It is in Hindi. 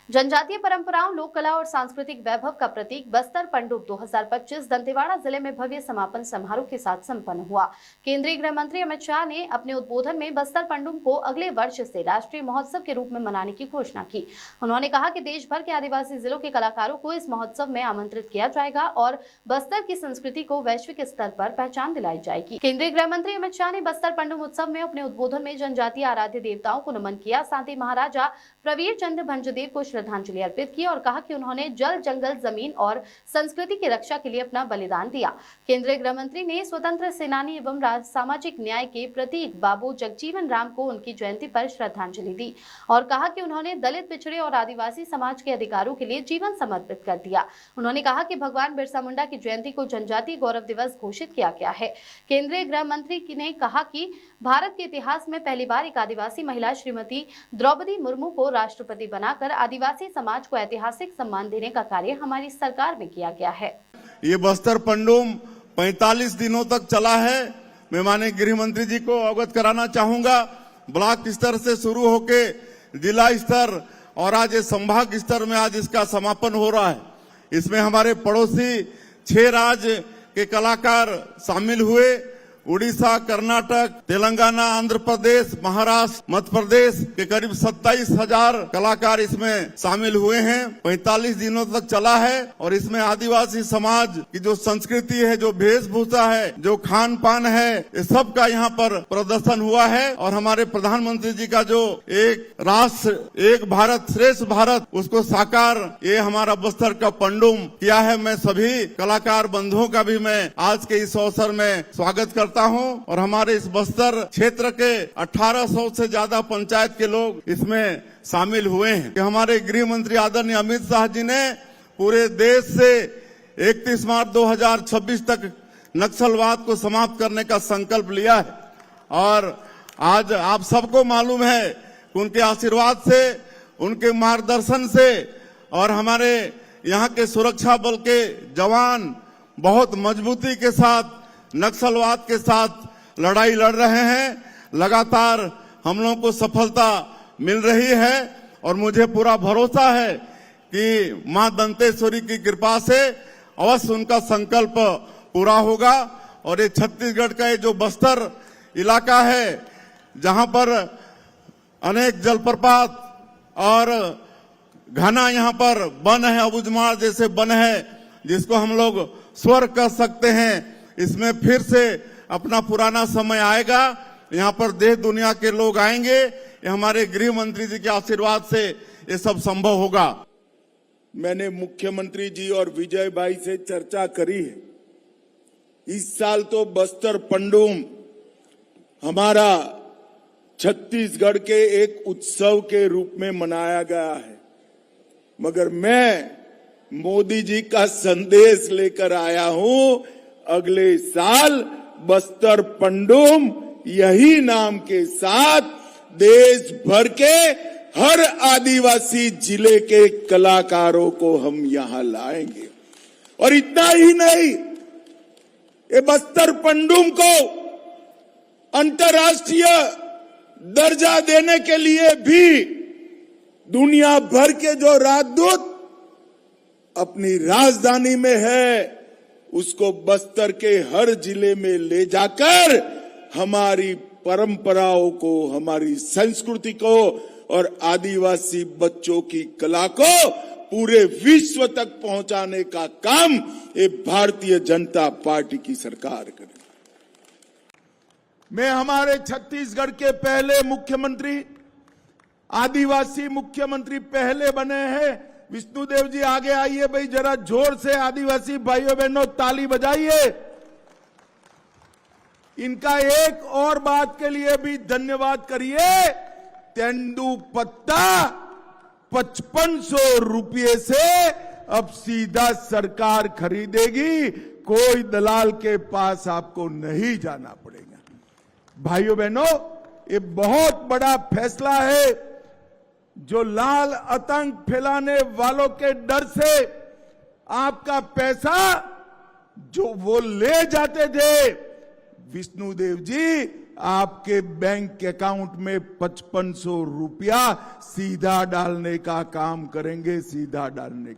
जनजातीय परंपराओं, लोक कला और सांस्कृतिक वैभव का प्रतीक बस्तर पंडुप 2025 दंतेवाड़ा जिले में भव्य समापन समारोह के साथ संपन्न हुआ। केंद्रीय गृह मंत्री अमित शाह ने अपने उद्बोधन में बस्तर पंडुप को अगले वर्ष से राष्ट्रीय महोत्सव के रूप में मनाने की घोषणा की। उन्होंने कहा कि देश भर के आदिवासी जिलों के कलाकारों को इस महोत्सव में आमंत्रित किया जाएगा और बस्तर की संस्कृति को वैश्विक स्तर पर पहचान दिलाई जाएगी। केंद्रीय गृह मंत्री अमित शाह ने बस्तर पंडुप उत्सव में अपने उद्बोधन में जनजातीय आराध्य देवताओं को नमन किया, साथ ही महाराजा प्रवीर चंद्र भंजदेव को श्रद्धांजलि अर्पित की और कहा कि उन्होंने जल, जंगल, जमीन और संस्कृति की रक्षा के लिए अपना बलिदान दिया। केंद्रीय गृह मंत्री ने स्वतंत्र सेनानी एवं सामाजिक न्याय के प्रतीक बाबू जगजीवन राम को उनकी जयंती पर श्रद्धांजलि दी और कहा कि उन्होंने दलित, पिछड़े और आदिवासी समाज के अधिकारों के लिए जीवन समर्पित कर दिया। उन्होंने कहा कि भगवान बिरसा मुंडा की जयंती को जनजातीय गौरव दिवस घोषित किया गया है। केंद्रीय गृह मंत्री ने कहा कि भारत के इतिहास में पहली बार एक आदिवासी महिला श्रीमती द्रौपदी मुर्मू को राष्ट्रपति बनाकर आदिवासी समाज को ऐतिहासिक सम्मान देने का कार्य हमारी सरकार में किया गया है। ये बस्तर पंडुप 45 दिनों तक चला है। मैं माननीय गृह मंत्री जी को अवगत कराना चाहूंगा। ब्लॉक स्तर से शुरू होके जिला स्तर और आज ये संभाग स्तर में आज इसका समापन हो रहा है। इसमें हमारे पड़ोसी 6 राज्य के कलाकार शामिल हुए। उड़ीसा, कर्नाटक, तेलंगाना, आंध्र प्रदेश, महाराष्ट्र, मध्य प्रदेश के करीब 27,000 कलाकार इसमें शामिल हुए हैं। 45 दिनों तक चला है और इसमें आदिवासी समाज की जो संस्कृति है, जो वेशभूषा है, जो खान पान है, ये सब का यहाँ पर प्रदर्शन हुआ है। और हमारे प्रधानमंत्री जी का जो एक राष्ट्र, एक भारत, श्रेष्ठ भारत, उसको साकार ये हमारा बस्तर का पंडुप किया है। मैं सभी कलाकार बंधुओं का भी मैं आज के इस अवसर में स्वागत करता हूं और हमारे इस बस्तर क्षेत्र के 1800 से ज्यादा पंचायत के लोग इसमें शामिल हुए हैं। कि हमारे गृह मंत्री आदरणीय अमित शाह जी ने पूरे देश से 31 मार्च 2026 तक नक्सलवाद को समाप्त करने का संकल्प लिया है और आज आप सबको मालूम है कि उनके आशीर्वाद से, उनके मार्गदर्शन से और हमारे यहाँ के सुरक्षा बल के जवान बहुत मजबूती के साथ नक्सलवाद के साथ लड़ाई लड़ रहे हैं। लगातार हम लोगों को सफलता मिल रही है और मुझे पूरा भरोसा है कि मां दंतेश्वरी की कृपा से अवश्य उनका संकल्प पूरा होगा। और ये छत्तीसगढ़ का ये जो बस्तर इलाका है, जहां पर अनेक जलप्रपात और घना यहाँ पर वन है, अबुझमाड़ जैसे वन है, जिसको हम लोग स्वर्ग कह सकते हैं। इसमें फिर से अपना पुराना समय आएगा। यहाँ पर देश दुनिया के लोग आएंगे। ये हमारे गृह मंत्री जी के आशीर्वाद से ये सब संभव होगा। मैंने मुख्यमंत्री जी और विजय भाई से चर्चा करी है। इस साल तो बस्तर पंडुप हमारा छत्तीसगढ़ के एक उत्सव के रूप में मनाया गया है, मगर मैं मोदी जी का संदेश लेकर आया हूं। अगले साल बस्तर पंडुप यही नाम के साथ देश भर के हर आदिवासी जिले के कलाकारों को हम यहां लाएंगे। और इतना ही नहीं, ये बस्तर पंडुप को अंतर्राष्ट्रीय दर्जा देने के लिए भी दुनिया भर के जो राजदूत अपनी राजधानी में है, उसको बस्तर के हर जिले में ले जाकर हमारी परंपराओं को, हमारी संस्कृति को और आदिवासी बच्चों की कला को पूरे विश्व तक पहुंचाने का काम ये भारतीय जनता पार्टी की सरकार करे। मैं हमारे छत्तीसगढ़ के पहले मुख्यमंत्री, आदिवासी मुख्यमंत्री पहले बने हैं। विष्णुदेव जी आगे आइए भाई, जरा जोर से आदिवासी भाइयों बहनों ताली बजाइए। इनका एक और बात के लिए भी धन्यवाद करिए। तेंदुपत्ता 5500 रुपये से अब सीधा सरकार खरीदेगी, कोई दलाल के पास आपको नहीं जाना पड़ेगा। भाइयों बहनों, ये बहुत बड़ा फैसला है जो लाल आतंक फैलाने वालों के डर से आपका पैसा जो वो ले जाते थे, विष्णुदेव जी आपके बैंक अकाउंट में 5500 रुपया सीधा डालने का काम करेंगे, सीधा डालने का